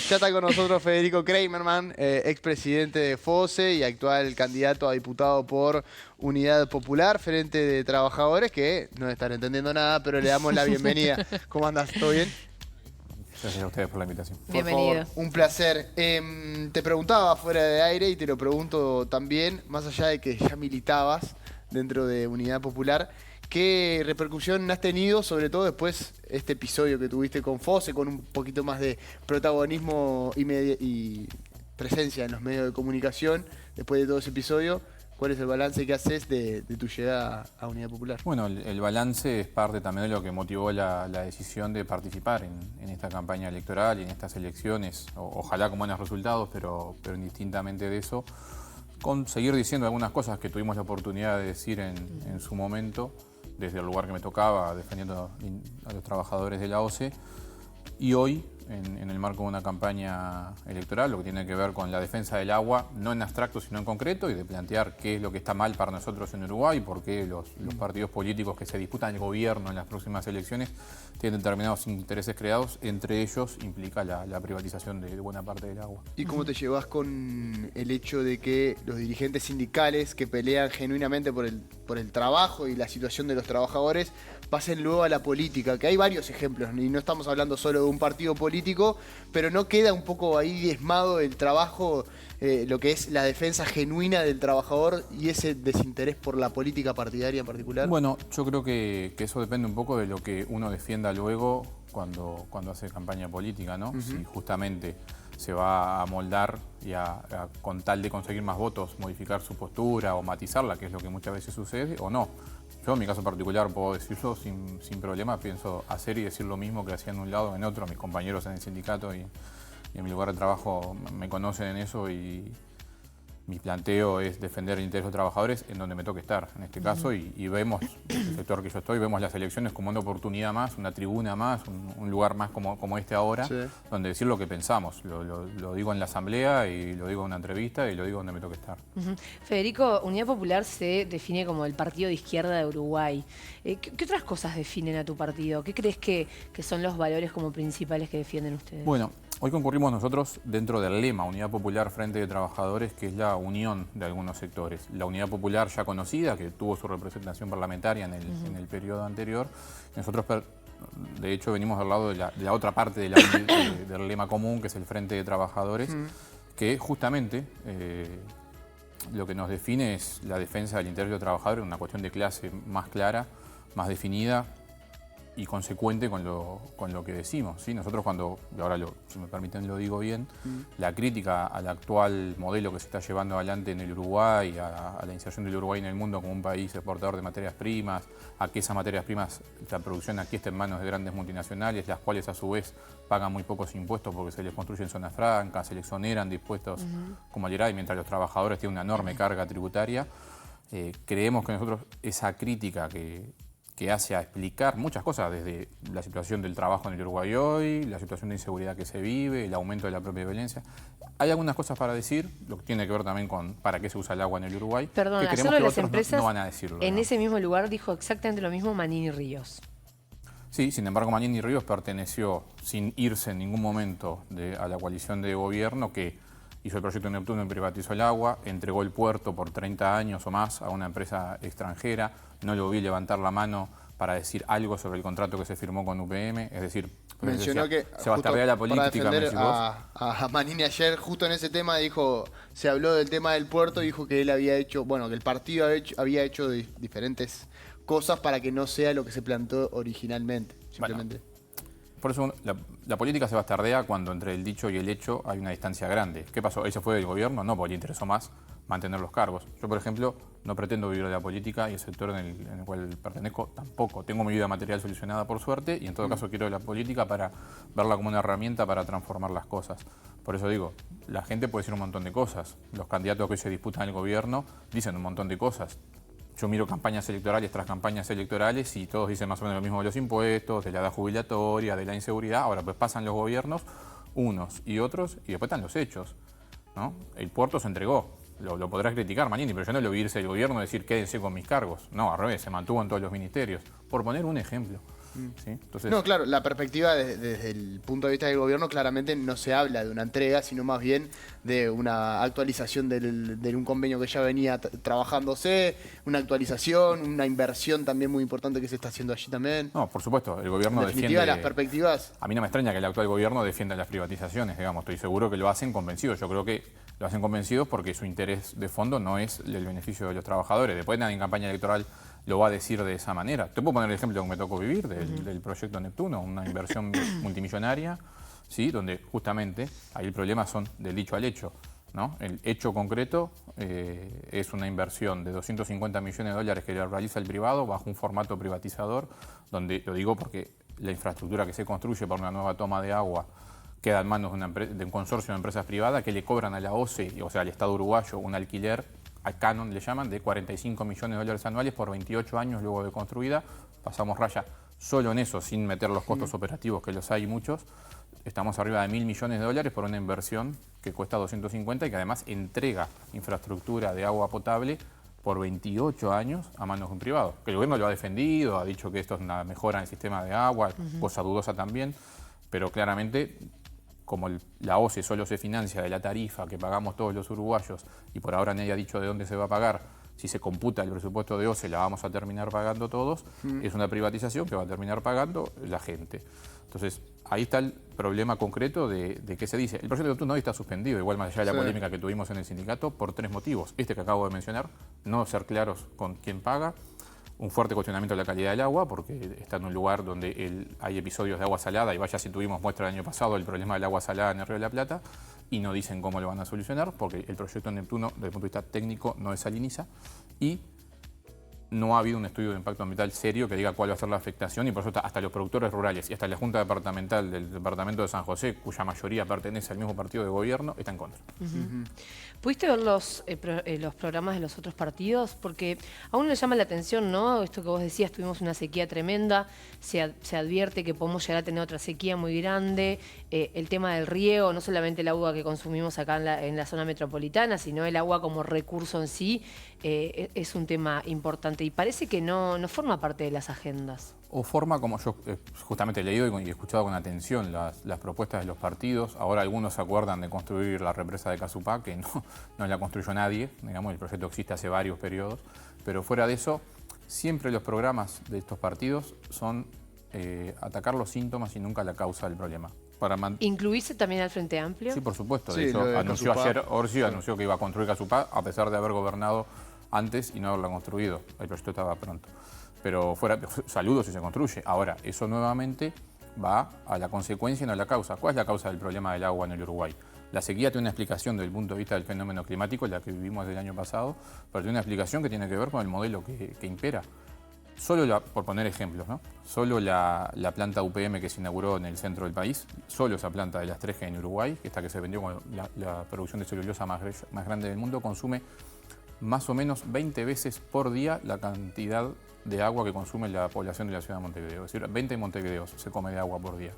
Ya está con nosotros Federico Kramerman, expresidente de FOSE y actual candidato a diputado por Unidad Popular, Frente de Trabajadores, que no están entendiendo nada, pero le damos la bienvenida. ¿Cómo andas? ¿Todo bien? Gracias a ustedes por la invitación. Por Bienvenido. favor, un placer. Te preguntaba fuera de aire y te lo pregunto también, más allá de que ya militabas dentro de Unidad Popular, ¿qué repercusión has tenido, sobre todo después este episodio que tuviste con FOSE, con un poquito más de protagonismo y presencia en los medios de comunicación, después de todo ese episodio? ¿Cuál es el balance que haces de tu llegada a Unidad Popular? Bueno, el balance es parte también de lo que motivó la decisión de participar en esta campaña electoral y en estas elecciones, ojalá con buenos resultados, pero indistintamente de eso, con seguir diciendo algunas cosas que tuvimos la oportunidad de decir en su momento, desde el lugar que me tocaba, defendiendo a los trabajadores de la OCE, y hoy, en el marco de una campaña electoral, lo que tiene que ver con la defensa del agua, no en abstracto, sino en concreto, y de plantear qué es lo que está mal para nosotros en Uruguay y por qué los partidos políticos que se disputan el gobierno en las próximas elecciones tienen determinados intereses creados, entre ellos implica la privatización de buena parte del agua. ¿Y cómo te llevas con el hecho de que los dirigentes sindicales que pelean genuinamente por el trabajo y la situación de los trabajadores pasen luego a la política? Que hay varios ejemplos, y no estamos hablando solo de un partido político, pero no queda un poco ahí diezmado el trabajo, lo que es la defensa genuina del trabajador y ese desinterés por la política partidaria en particular. Bueno, yo creo que eso depende un poco de lo que uno defienda luego cuando hace campaña política, ¿no? Si justamente se va a moldar y con tal de conseguir más votos, modificar su postura o matizarla, que es lo que muchas veces sucede, o no. Yo en mi caso particular puedo decirlo sin problema, pienso hacer y decir lo mismo que hacía en un lado o en otro. Mis compañeros en el sindicato y en mi lugar de trabajo me conocen en eso y mi planteo es defender el interés de los trabajadores en donde me toque estar, en este caso, y vemos, el sector que yo estoy, vemos las elecciones como una oportunidad más, una tribuna más, un lugar más como este ahora, Sí. donde decir lo que pensamos. Lo digo en la asamblea y lo digo en una entrevista y lo digo donde me toque estar. Federico, Unidad Popular se define como el partido de izquierda de Uruguay. ¿Qué otras cosas definen a tu partido? ¿Qué crees que son los valores como principales que defienden ustedes? Bueno, hoy concurrimos nosotros dentro del lema Unidad Popular Frente de Trabajadores, que es la unión de algunos sectores. La Unidad Popular ya conocida, que tuvo su representación parlamentaria en el periodo anterior. Nosotros, de hecho, venimos al lado de la otra parte del lema común, que es el Frente de Trabajadores, que justamente lo que nos define es la defensa del interés de los trabajadores, una cuestión de clase más clara, más definida y consecuente con lo que decimos, ¿sí? Nosotros cuando, y ahora si me permiten lo digo bien, la crítica al actual modelo que se está llevando adelante en el Uruguay, a la inserción del Uruguay en el mundo como un país exportador de materias primas, a que esas materias primas, la producción aquí está en manos de grandes multinacionales, las cuales a su vez pagan muy pocos impuestos porque se les construyen zonas francas, se les exoneran de impuestos como el IRA, y mientras los trabajadores tienen una enorme carga tributaria. Creemos que nosotros esa crítica que hace a explicar muchas cosas, desde la situación del trabajo en el Uruguay hoy, la situación de inseguridad que se vive, el aumento de la propia violencia. Hay algunas cosas para decir, lo que tiene que ver también con para qué se usa el agua en el Uruguay, Perdón, que ayer creemos de que las otros empresas, no van a decirlo. en ¿no? ese mismo lugar dijo exactamente lo mismo Manini Ríos. Sí, sin embargo, Manini Ríos perteneció, sin irse en ningún momento a la coalición de gobierno que hizo el proyecto Neptuno y privatizó el agua, entregó el puerto por 30 años o más a una empresa extranjera, no lo vi levantar la mano para decir algo sobre el contrato que se firmó con UPM, es decir, Mencionó que se bastardea la política, para defender me decís vos. a Manini ayer, justo en ese tema, se habló del tema del puerto, dijo que él había hecho, bueno, que el partido había hecho diferentes cosas para que no sea lo que se planteó originalmente, simplemente. Bueno, por eso la política se bastardea cuando entre el dicho y el hecho hay una distancia grande. ¿Qué pasó? ¿Él se fue del gobierno? No, porque le interesó más mantener los cargos. Yo, por ejemplo, no pretendo vivir de la política y el sector en el cual pertenezco tampoco. Tengo mi vida material solucionada por suerte y en todo caso quiero de la política para verla como una herramienta para transformar las cosas. Por eso digo, la gente puede decir un montón de cosas. Los candidatos que hoy se disputan el gobierno dicen un montón de cosas. Yo miro campañas electorales tras campañas electorales y todos dicen más o menos lo mismo de los impuestos, de la edad jubilatoria, de la inseguridad. Ahora, pues pasan los gobiernos, unos y otros, y después están los hechos, ¿no? El puerto se entregó. Lo podrás criticar, Manini, pero yo no lo vi irse del gobierno y decir quédense con mis cargos. No, al revés, se mantuvo en todos los ministerios. Por poner un ejemplo. ¿sí? Entonces, No, claro, la perspectiva desde el punto de vista del gobierno claramente no se habla de una entrega, sino más bien de una actualización de un convenio que ya venía trabajándose, una actualización, una inversión también muy importante que se está haciendo allí también. no, por supuesto, el gobierno En definitiva, defiende... las perspectivas... A mí no me extraña que el actual gobierno defienda las privatizaciones, digamos. Estoy seguro que lo hacen convencidos. Yo creo que lo hacen convencidos porque su interés de fondo no es el beneficio de los trabajadores. Después nadie en campaña electoral lo va a decir de esa manera. Te puedo poner el ejemplo que me tocó vivir del proyecto Neptuno, una inversión multimillonaria, ¿sí? Donde justamente ahí el problema son del dicho al hecho, ¿no? El hecho concreto es una inversión de 250 millones de dólares que realiza el privado bajo un formato privatizador, donde, lo digo porque la infraestructura que se construye para una nueva toma de agua queda en manos de un consorcio de empresas privadas que le cobran a la OCE, o sea, al Estado uruguayo, un alquiler, al canon le llaman, de 45 millones de dólares anuales por 28 años luego de construida. Pasamos raya solo en eso, sin meter los costos operativos, que los hay muchos. Estamos arriba de 1.000 millones de dólares por una inversión que cuesta 250 y que además entrega infraestructura de agua potable por 28 años a manos de un privado. Que el gobierno lo ha defendido, ha dicho que esto es una mejora en el sistema de agua, cosa dudosa también, pero claramente, como la OCE solo se financia de la tarifa que pagamos todos los uruguayos y por ahora nadie ha dicho de dónde se va a pagar, si se computa el presupuesto de OCE la vamos a terminar pagando todos, es una privatización que va a terminar pagando la gente. Entonces, ahí está el problema concreto de qué se dice. El proyecto de Neptuno hoy está suspendido, igual más allá de la polémica que tuvimos en el sindicato, por 3 motivos. Este que acabo de mencionar, no ser claros con quién paga, un fuerte cuestionamiento de la calidad del agua, porque está en un lugar donde hay episodios de agua salada, y vaya si tuvimos muestra el año pasado del problema del agua salada en el Río de la Plata, y no dicen cómo lo van a solucionar, porque el proyecto Neptuno, desde el punto de vista técnico, no desaliniza, y no ha habido un estudio de impacto ambiental serio que diga cuál va a ser la afectación, y por eso hasta los productores rurales y hasta la Junta Departamental del Departamento de San José, cuya mayoría pertenece al mismo partido de gobierno, está en contra. ¿Pudiste ver los programas de los otros partidos? Porque a uno le llama la atención, ¿no? Esto que vos decías, tuvimos una sequía tremenda, se advierte que podemos llegar a tener otra sequía muy grande, el tema del riego, no solamente el agua que consumimos acá en la zona metropolitana, sino el agua como recurso en sí, es un tema importante y parece que no forma parte de las agendas. O forma, como yo justamente he leído y he escuchado con atención las propuestas de los partidos. Ahora algunos se acuerdan de construir la represa de Casupá, que no la construyó nadie, digamos, el proyecto existe hace varios periodos, pero fuera de eso, siempre los programas de estos partidos son atacar los síntomas y nunca la causa del problema. ¿Incluirse también al Frente Amplio? Sí, por supuesto. Sí, De hecho, anunció Casupá. ayer Orsi, anunció que iba a construir Casupá, a pesar de haber gobernado antes y no haberla construido. El proyecto estaba pronto. Pero saludos si se construye. Ahora, eso nuevamente va a la consecuencia y no a la causa. ¿Cuál es la causa del problema del agua en el Uruguay? La sequía tiene una explicación desde el punto de vista del fenómeno climático, la que vivimos el año pasado, pero tiene una explicación que tiene que ver con el modelo que impera. Solo por poner ejemplos, ¿no? Solo la planta UPM que se inauguró en el centro del país, solo esa planta de las 3 que hay en Uruguay, esta que se vendió con la producción de celulosa más grande del mundo, consume más o menos 20 veces por día la cantidad de agua que consume la población de la ciudad de Montevideo. Es decir, 20 Montevideos se come de agua por día.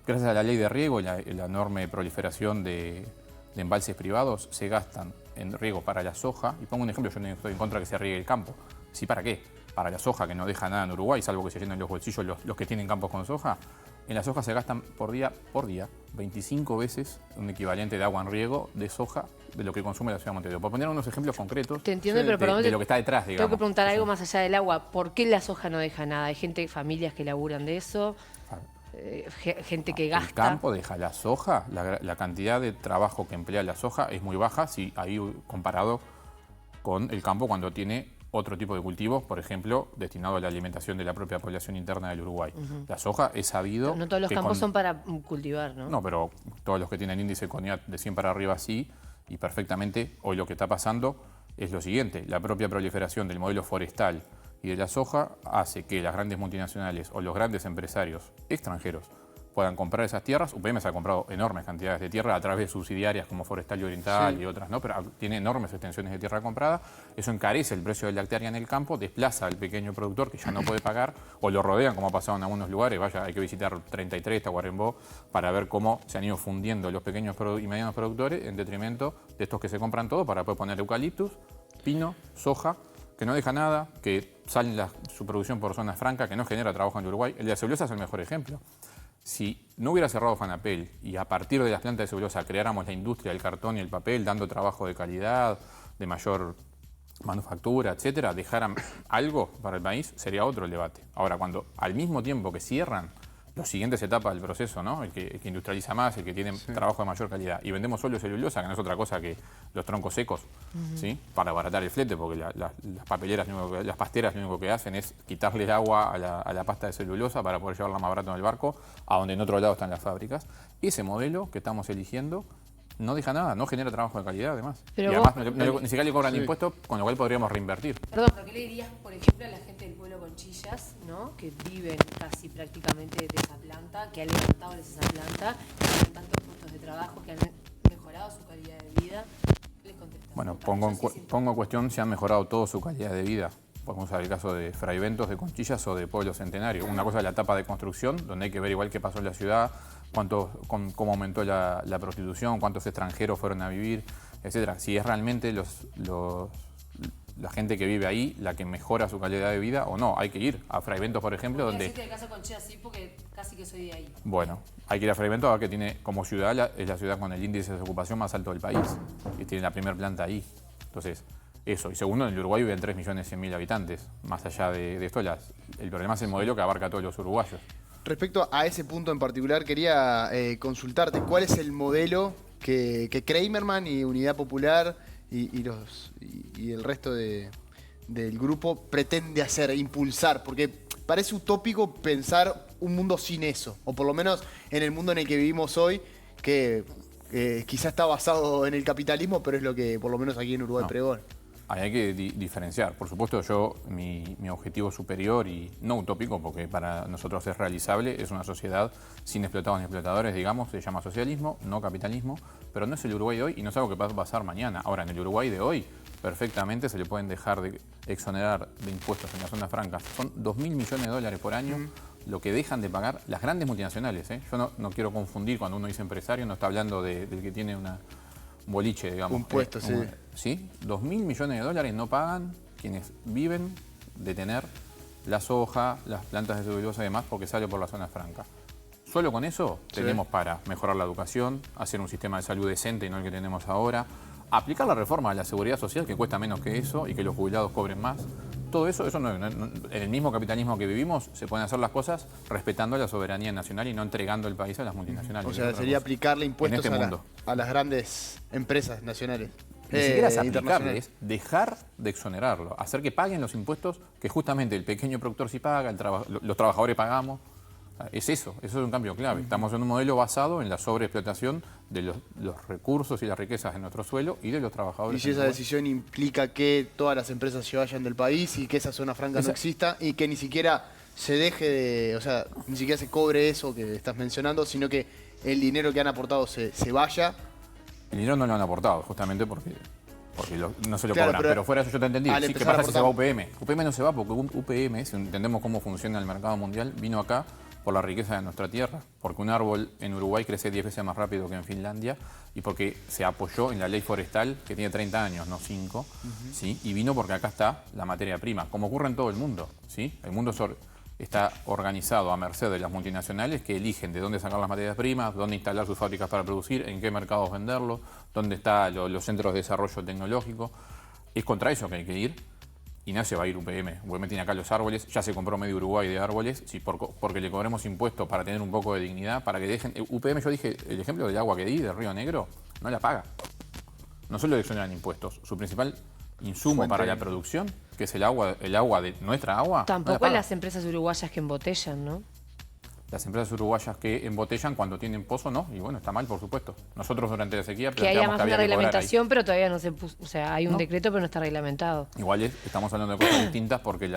Gracias a la ley de riego y la enorme proliferación de embalses privados, se gastan en riego para la soja. Y pongo un ejemplo, yo no estoy en contra de que se riegue el campo. ¿Sí para qué? Para la soja, que no deja nada en Uruguay, salvo que se llenen los bolsillos los que tienen campos con soja. En la soja se gastan por día 25 veces un equivalente de agua en riego de soja de lo que consume la ciudad de Montevideo. Por poner unos ejemplos concretos. Te entiendo, pero perdón, de lo que está detrás, digamos. Tengo que preguntar algo más allá del agua. ¿Por qué la soja no deja nada? Hay familias que laburan de eso, gente que gasta. El campo deja la soja, la cantidad de trabajo que emplea la soja es muy baja, si ahí comparado con el campo cuando tiene otro tipo de cultivos, por ejemplo, destinado a la alimentación de la propia población interna del Uruguay. La soja es sabido... No todos los campos son para cultivar, ¿no? No, pero todos los que tienen índice CONIAT de 100 para arriba sí, y perfectamente hoy lo que está pasando es lo siguiente. La propia proliferación del modelo forestal y de la soja hace que las grandes multinacionales o los grandes empresarios extranjeros puedan comprar esas tierras. UPM se ha comprado enormes cantidades de tierra a través de subsidiarias como Forestal y Oriental y otras, ¿no? Pero tiene enormes extensiones de tierra comprada. Eso encarece el precio de la hectárea en el campo, desplaza al pequeño productor que ya no puede pagar o lo rodean, como ha pasado en algunos lugares. Vaya, hay que visitar 33, Tacuarembó, para ver cómo se han ido fundiendo los pequeños y medianos productores en detrimento de estos que se compran todo para poder poner eucaliptus, pino, soja, que no deja nada, que sale su producción por zonas francas, que no genera trabajo en Uruguay. El de la celulosa es el mejor ejemplo. Si no hubiera cerrado Fanapel y a partir de las plantas de celulosa creáramos la industria del cartón y el papel, dando trabajo de calidad, de mayor manufactura, etcétera, dejaran algo para el país, sería otro el debate. Ahora, cuando al mismo tiempo que cierran las siguientes etapas del proceso, ¿no? El que industrializa más, el que tiene trabajo de mayor calidad, y vendemos solo celulosa, que no es otra cosa que los troncos secos, ¿sí? Para abaratar el flete, porque las papeleras, las pasteras lo único que hacen es quitarle el agua a la pasta de celulosa para poder llevarla más barato en el barco, a donde en otro lado están las fábricas. Ese modelo que estamos eligiendo no deja nada, no genera trabajo de calidad además. Pero y además ni siquiera le cobran impuestos, con lo cual podríamos reinvertir. Perdón, ¿pero qué le dirías, por ejemplo, a la gente del pueblo Conchillas, ¿no? Que viven casi prácticamente de esa planta, que han levantado esa planta, que tienen tantos puestos de trabajo, que han mejorado su calidad de vida? ¿Qué les contestas? Bueno, pongo en cuestión si han mejorado todo su calidad de vida. Podemos ver el caso de Fraiventos, de Conchillas o de Pueblo Centenario. Una cosa es la etapa de construcción, donde hay que ver igual qué pasó en la ciudad, cómo aumentó la prostitución, cuántos extranjeros fueron a vivir, etcétera. Si es realmente la gente que vive ahí la que mejora su calidad de vida o no. Hay que ir a Fraiventos, por ejemplo, donde... Voy a decirte el caso Conchillas sí, porque casi que soy de ahí. Bueno, hay que ir a Fraiventos, que tiene como ciudad, es la ciudad con el índice de ocupación más alto del país. Y tiene la primera planta ahí. Entonces, eso. Y segundo, en el Uruguay viven 3.100.000 habitantes. Más allá de esto, el problema es el modelo que abarca a todos los uruguayos. Respecto a ese punto en particular, quería consultarte cuál es el modelo que Kramerman y Unidad Popular y el resto del grupo pretende hacer, impulsar, porque parece utópico pensar un mundo sin eso, o por lo menos en el mundo en el que vivimos hoy, que quizá está basado en el capitalismo, pero es lo que por lo menos aquí en Uruguay pregona. Ahí hay que diferenciar. Por supuesto, mi objetivo superior y no utópico, porque para nosotros es realizable, es una sociedad sin explotados ni explotadores, digamos, se llama socialismo, no capitalismo, pero no es el Uruguay de hoy y no es algo que va a pasar mañana. Ahora, en el Uruguay de hoy, perfectamente se le pueden dejar de exonerar de impuestos en las zonas francas. Son 2.000 millones de dólares por año lo que dejan de pagar las grandes multinacionales. Yo no quiero confundir, cuando uno dice empresario, no está hablando del que tiene un boliche, digamos. Un puesto, sí. ¿Sí? 2.000 millones de dólares no pagan quienes viven de tener la soja, las plantas de celulosa y demás, porque sale por la zona franca. Solo con eso tenemos para mejorar la educación, hacer un sistema de salud decente y no el que tenemos ahora, aplicar la reforma de la seguridad social, que cuesta menos que eso, y que los jubilados cobren más. Todo eso en el mismo capitalismo que vivimos, se pueden hacer las cosas respetando la soberanía nacional y no entregando el país a las multinacionales. O sea, sería aplicarle impuestos a las grandes empresas nacionales. Ni siquiera es aplicarle, es dejar de exonerarlo, hacer que paguen los impuestos que justamente el pequeño productor sí paga, los trabajadores pagamos. Es eso es un cambio clave. Estamos en un modelo basado en la sobreexplotación de los recursos y las riquezas de nuestro suelo y de los trabajadores. Y si esa decisión implica que todas las empresas se vayan del país y que esa zona franca no exista y que ni siquiera se deje de, o sea, ni siquiera se cobre eso que estás mencionando, sino que el dinero que han aportado se vaya. El dinero no lo han aportado, justamente porque no se lo cobran. Pero fuera eso yo te entendí. Sí, ¿qué pasa si se va UPM? UPM no se va porque UPM, si entendemos cómo funciona el mercado mundial, vino acá por la riqueza de nuestra tierra, porque un árbol en Uruguay crece 10 veces más rápido que en Finlandia y porque se apoyó en la ley forestal que tiene 30 años, no 5, ¿sí? Y vino porque acá está la materia prima, como ocurre en todo el mundo, ¿sí? El mundo está organizado a merced de las multinacionales que eligen de dónde sacar las materias primas, dónde instalar sus fábricas para producir, en qué mercados venderlo, dónde están los centros de desarrollo tecnológico. Es contra eso que hay que ir. Y no se va a ir UPM. UPM tiene acá los árboles, ya se compró medio Uruguay de árboles, porque le cobremos impuestos para tener un poco de dignidad, para que dejen... UPM, yo dije, el ejemplo del agua que di, del Río Negro, no la paga. No solo le exoneran impuestos, su principal insumo para la producción, que es el agua de nuestra agua. Tampoco no las empresas uruguayas que embotellan, ¿no? Las empresas uruguayas que embotellan cuando tienen pozo, no. Y bueno, está mal, por supuesto. Nosotros durante la sequía que haya más una reglamentación, pero todavía no se puso. O sea, hay un decreto, pero no está reglamentado. Igual estamos hablando de cosas distintas porque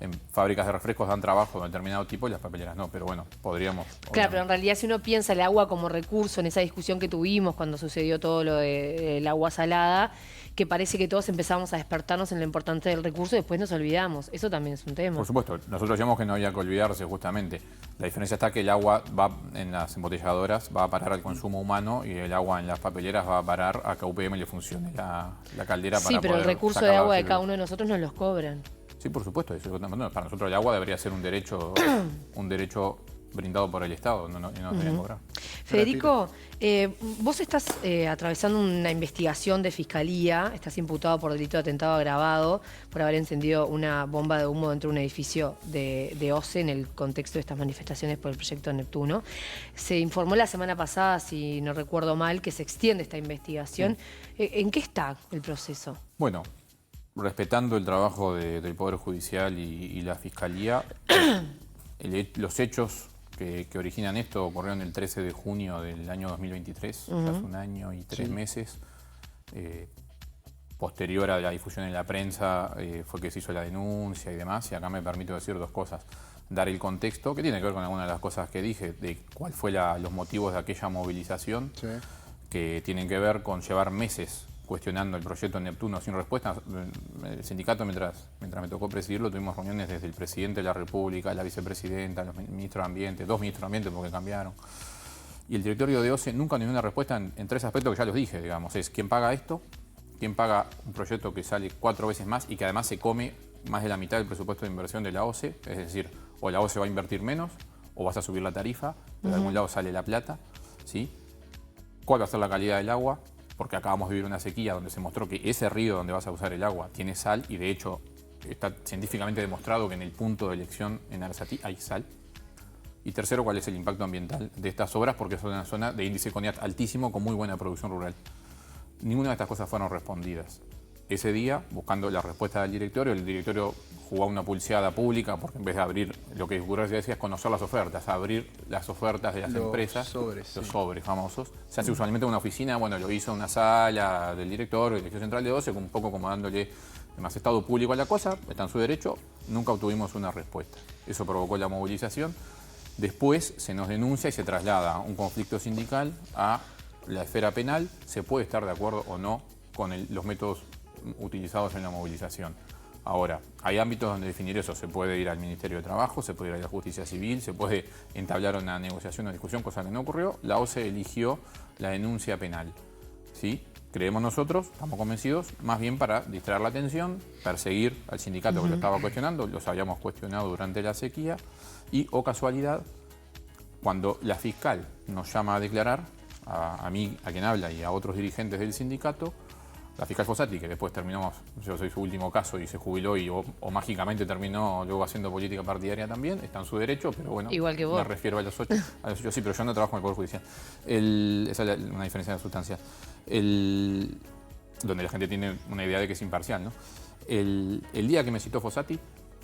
en fábricas de refrescos dan trabajo de determinado tipo y las papeleras no, pero bueno, podríamos... Claro, pero en realidad si uno piensa el agua como recurso en esa discusión que tuvimos cuando sucedió todo lo del agua salada, que parece que todos empezamos a despertarnos en lo importante del recurso y después nos olvidamos. Eso también es un tema. Por supuesto, nosotros decíamos que no había que olvidarse justamente. La diferencia está que el agua va en las embotelladoras va a parar al consumo humano y el agua en las papeleras va a parar a que a UPM le funcione la caldera para Sí, pero el poder recurso sacar de la agua de basura. cada uno de nosotros nos los cobran. Sí, por supuesto. Para nosotros el agua debería ser un derecho brindado por el Estado, no nos deberían cobrar. Federico, vos estás atravesando una investigación de fiscalía, estás imputado por delito de atentado agravado por haber encendido una bomba de humo dentro de un edificio de OCE en el contexto de estas manifestaciones por el proyecto Neptuno. Se informó la semana pasada, si no recuerdo mal, que se extiende esta investigación. ¿En qué está el proceso? Bueno, respetando el trabajo del Poder Judicial y la Fiscalía, los hechos que originan esto ocurrieron el 13 de junio del año 2023, hace un año y 3 meses. Posterior a la difusión en la prensa fue que se hizo la denuncia y demás, y acá me permito decir dos cosas. Dar el contexto, que tiene que ver con algunas de las cosas que dije, de cuál fue los motivos de aquella movilización, que tienen que ver con llevar meses cuestionando el proyecto Neptuno sin respuesta. El sindicato, mientras me tocó presidirlo, tuvimos reuniones desde el presidente de la República, la vicepresidenta, los ministros de Ambiente, 2 ministros de Ambiente porque cambiaron. Y el directorio de OCE nunca dio una respuesta en 3 aspectos que ya los dije, digamos. Es quién paga esto, quién paga un proyecto que sale 4 veces más y que además se come más de la mitad del presupuesto de inversión de la OCE. Es decir, o la OCE va a invertir menos o vas a subir la tarifa, pero de algún lado sale la plata, ¿sí? ¿Cuál va a ser la calidad del agua? Porque acabamos de vivir una sequía donde se mostró que ese río donde vas a usar el agua tiene sal y de hecho está científicamente demostrado que en el punto de elección en Arasatí hay sal. Y tercero, cuál es el impacto ambiental de estas obras, porque es una zona de índice CONIAT altísimo con muy buena producción rural. Ninguna de estas cosas fueron respondidas. Ese día, buscando la respuesta del directorio, el directorio jugó una pulseada pública porque en vez de abrir, lo que ocurre decía es conocer las ofertas, abrir las ofertas de las empresas, los sobres famosos. Se hace usualmente en una oficina, bueno, lo hizo en una sala del directorio, dirección central de OCE, un poco como dándole más estado público a la cosa, está en su derecho, nunca obtuvimos una respuesta. Eso provocó la movilización. Después se nos denuncia y se traslada un conflicto sindical a la esfera penal. Se puede estar de acuerdo o no con los métodos utilizados en la movilización. Ahora, hay ámbitos donde definir eso. Se puede ir al Ministerio de Trabajo, se puede ir a la Justicia Civil, se puede entablar una negociación o discusión, cosa que no ocurrió. La OCE eligió la denuncia penal, ¿sí? Creemos nosotros, estamos convencidos, más bien para distraer la atención, perseguir al sindicato que lo estaba cuestionando, los habíamos cuestionado durante la sequía, y, o casualidad, cuando la fiscal nos llama a declarar, a mí, a quien habla, y a otros dirigentes del sindicato, la fiscal Fossati, que después terminamos, yo soy su último caso y se jubiló o mágicamente terminó luego haciendo política partidaria también, está en su derecho, pero bueno, igual que vos. Me refiero a los 8, sí, pero yo no trabajo en el Poder Judicial. Esa es una diferencia de sustancia. Donde la gente tiene una idea de que es imparcial, ¿no? El día que me citó Fossati,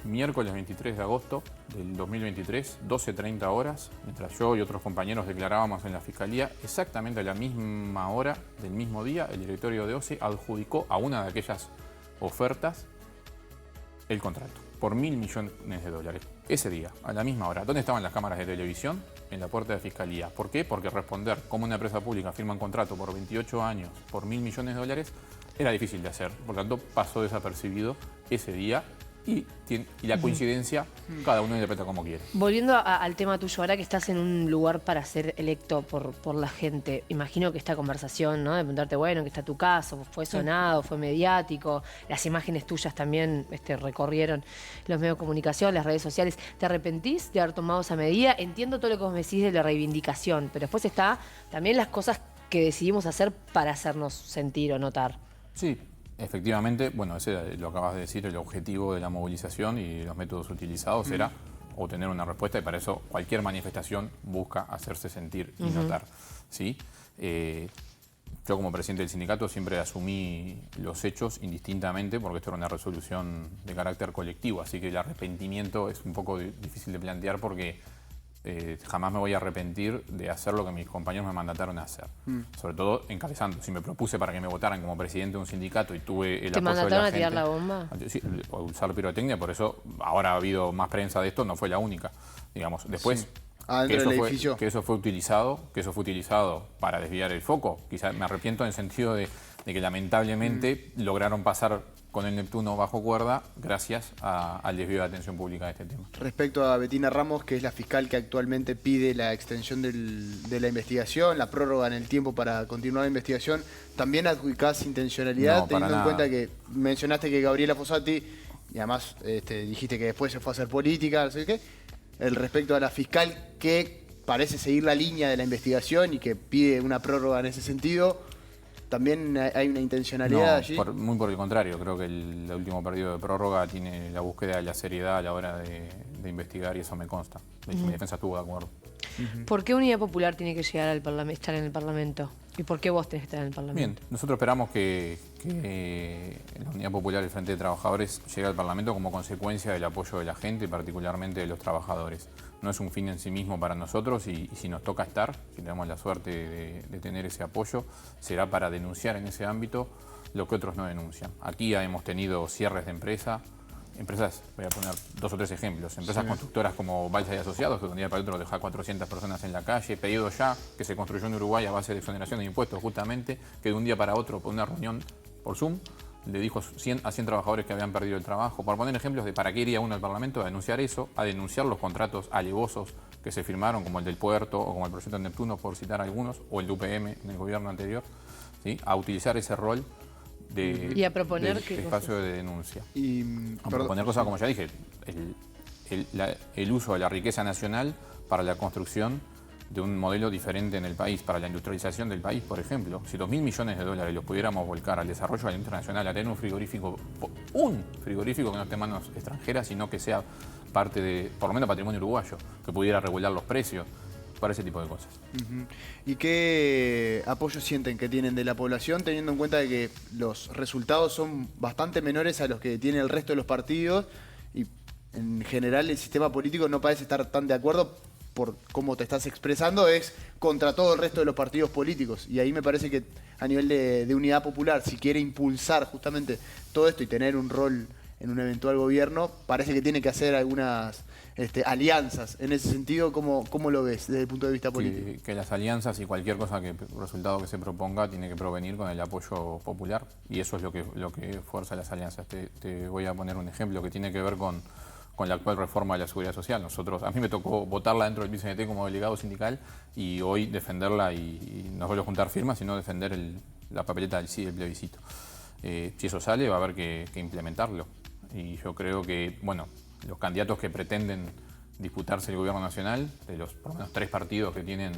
miércoles 23 de agosto del 2023, 12:30 horas, mientras yo y otros compañeros declarábamos en la Fiscalía, exactamente a la misma hora del mismo día, el directorio de OCE adjudicó a una de aquellas ofertas el contrato por $1.000 millones. Ese día, a la misma hora. ¿Dónde estaban las cámaras de televisión? En la puerta de Fiscalía. ¿Por qué? Porque responder cómo una empresa pública firma un contrato por 28 años por $1.000 millones era difícil de hacer. Por lo tanto, pasó desapercibido ese día. Y la coincidencia, cada uno interpreta como quiere. Volviendo al tema tuyo, ahora que estás en un lugar para ser electo por la gente, imagino que esta conversación, ¿no? De preguntarte, bueno, que está tu caso, fue sonado, fue mediático, las imágenes tuyas también recorrieron los medios de comunicación, las redes sociales. ¿Te arrepentís de haber tomado esa medida? Entiendo todo lo que vos me decís de la reivindicación, pero después está también las cosas que decidimos hacer para hacernos sentir o notar. Sí. Efectivamente, bueno, ese lo acabas de decir, el objetivo de la movilización y los métodos utilizados era obtener una respuesta y para eso cualquier manifestación busca hacerse sentir y notar, ¿sí? Yo como presidente del sindicato siempre asumí los hechos indistintamente porque esto era una resolución de carácter colectivo, así que el arrepentimiento es un poco difícil de plantear porque jamás me voy a arrepentir de hacer lo que mis compañeros me mandataron a hacer. Sobre todo encabezando. Si me propuse para que me votaran como presidente de un sindicato y tuve el ¿Te apoyo de mandataron la a tirar gente, la bomba? Sí, o usar pirotecnia, por eso ahora ha habido más prensa de esto, no fue la única. Digamos, después... Sí. Adentro del edificio. Que eso fue utilizado para desviar el foco. Quizás me arrepiento en el sentido de que lamentablemente lograron pasar con el Neptuno bajo cuerda gracias al desvío de atención pública de este tema. Respecto a Betina Ramos, que es la fiscal que actualmente pide la extensión de la investigación, la prórroga en el tiempo para continuar la investigación, ¿también adjudicás intencionalidad, No, para teniendo en nada. cuenta que mencionaste que Gabriela Fossati, y además dijiste que después se fue a hacer política, no sé qué, el respecto a la fiscal que parece seguir la línea de la investigación y que pide una prórroga en ese sentido, ¿también hay una intencionalidad allí? Muy por el contrario, creo que el último periodo de prórroga tiene la búsqueda de la seriedad a la hora de investigar y eso me consta. De hecho, mi defensa estuvo de acuerdo. ¿Por qué Unidad Popular tiene que llegar al estar en el Parlamento? ¿Y por qué vos tenés que estar en el Parlamento? Bien, nosotros esperamos que la Unidad Popular y el Frente de Trabajadores llegue al Parlamento como consecuencia del apoyo de la gente y particularmente de los trabajadores. No es un fin en sí mismo para nosotros y si nos toca estar, si tenemos la suerte de tener ese apoyo, será para denunciar en ese ámbito lo que otros no denuncian. Aquí hemos tenido cierres de empresas, voy a poner 2 o 3 ejemplos, empresas constructoras como Balsa y Asociados, que de un día para el otro deja 400 personas en la calle, Pedido Ya, que se construyó en Uruguay a base de exoneración de impuestos justamente, que de un día para otro, por una reunión por Zoom, le dijo a 100 trabajadores que habían perdido el trabajo. Por poner ejemplos de para qué iría uno al Parlamento a denunciar eso, a denunciar los contratos alevosos que se firmaron, como el del puerto o como el proyecto de Neptuno, por citar algunos, o el de UPM en el gobierno anterior, ¿sí? A utilizar ese rol Y a proponer del qué espacio cosas. de denuncia. Y, A proponer cosas, como ya dije, el uso de la riqueza nacional para la construcción de un modelo diferente en el país, para la industrialización del país, por ejemplo. Si 2.000 millones de dólares los pudiéramos volcar al desarrollo de la industria nacional, a tener un frigorífico que no esté en manos extranjeras, sino que sea parte de, por lo menos, patrimonio uruguayo, que pudiera regular los precios, para ese tipo de cosas. ¿Y qué apoyo sienten que tienen de la población, teniendo en cuenta de que los resultados son bastante menores a los que tiene el resto de los partidos y en general el sistema político no parece estar tan de acuerdo por cómo te estás expresando, es contra todo el resto de los partidos políticos? Y ahí me parece que a nivel de Unidad Popular, si quiere impulsar justamente todo esto y tener un rol en un eventual gobierno, parece que tiene que hacer algunas alianzas. En ese sentido, ¿cómo lo ves desde el punto de vista político? Que las alianzas y cualquier resultado que se proponga tiene que provenir con el apoyo popular y eso es lo que fuerza las alianzas. Te voy a poner un ejemplo que tiene que ver con la actual reforma de la Seguridad Social. A mí me tocó votarla dentro del PCNT como delegado sindical y hoy defenderla y no solo juntar firmas, sino defender la papeleta del sí, el plebiscito. Si eso sale, va a haber que implementarlo. Y yo creo que, bueno, los candidatos que pretenden disputarse el gobierno nacional, de los por lo menos 3 partidos que tienen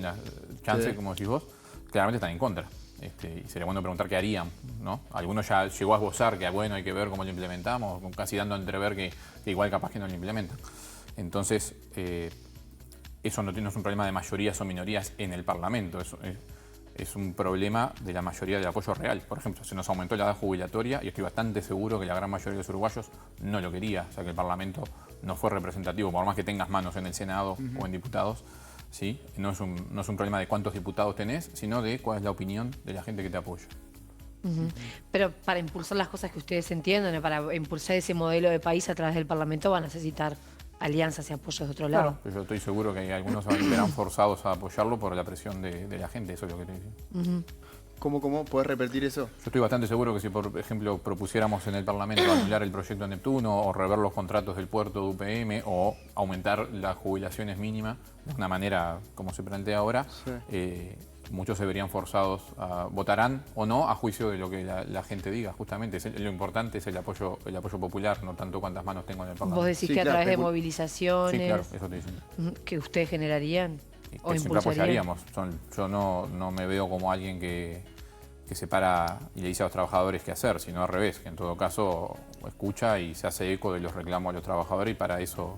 la chance, Sí. como decís vos, claramente están en contra. Y sería bueno preguntar qué harían, ¿no? Algunos ya llegó a esbozar que, bueno, hay que ver cómo lo implementamos, casi dando a entrever que igual capaz que no lo implementan. Entonces, eso no es un problema de mayorías o minorías en el Parlamento, es un problema de la mayoría del apoyo real. Por ejemplo, se nos aumentó la edad jubilatoria y estoy bastante seguro que la gran mayoría de los uruguayos no lo quería, o sea que el Parlamento no fue representativo, por más que tengas manos en el Senado o en diputados. ¿Sí? No es un problema de cuántos diputados tenés, sino de cuál es la opinión de la gente que te apoya. Pero para impulsar las cosas que ustedes entiendan, para impulsar ese modelo de país a través del Parlamento van a necesitar alianzas y apoyos de otro lado. Yo estoy seguro que algunos verán forzados a apoyarlo por la presión de la gente, eso es lo que te digo. ¿Cómo? ¿Puedes repetir eso? Yo estoy bastante seguro que si, por ejemplo, propusiéramos en el Parlamento anular el proyecto Neptuno o rever los contratos del puerto de UPM o aumentar las jubilaciones mínimas de una manera como se plantea ahora, muchos se verían forzados votarán o no a juicio de lo que la gente diga. Justamente lo importante es el apoyo popular, no tanto cuántas manos tengo en el Parlamento. Vos decís Sí, que a claro, través de movilizaciones Sí, claro, eso te dicen. que ustedes generarían o Que siempre impulsarían. apoyaríamos. Yo no me veo como alguien que se para y le dice a los trabajadores qué hacer, sino al revés, que en todo caso escucha y se hace eco de los reclamos de los trabajadores y para eso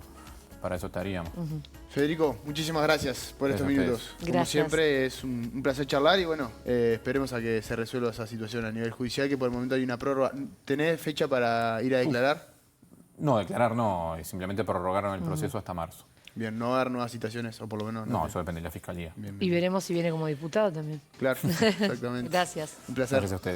estaríamos. Federico, muchísimas gracias por estos Gracias a minutos. Como Gracias. siempre, es un placer charlar y bueno, esperemos a que se resuelva esa situación a nivel judicial, que por el momento hay una prórroga. ¿Tenés fecha para ir a declarar? No, declarar no, simplemente prorrogaron el proceso hasta marzo. Bien, no va a haber nuevas citaciones, o por lo menos... No, eso depende de la Fiscalía. Bien, Y bien. veremos si viene como diputado también. Claro, exactamente. Gracias. Un placer. Gracias a ustedes.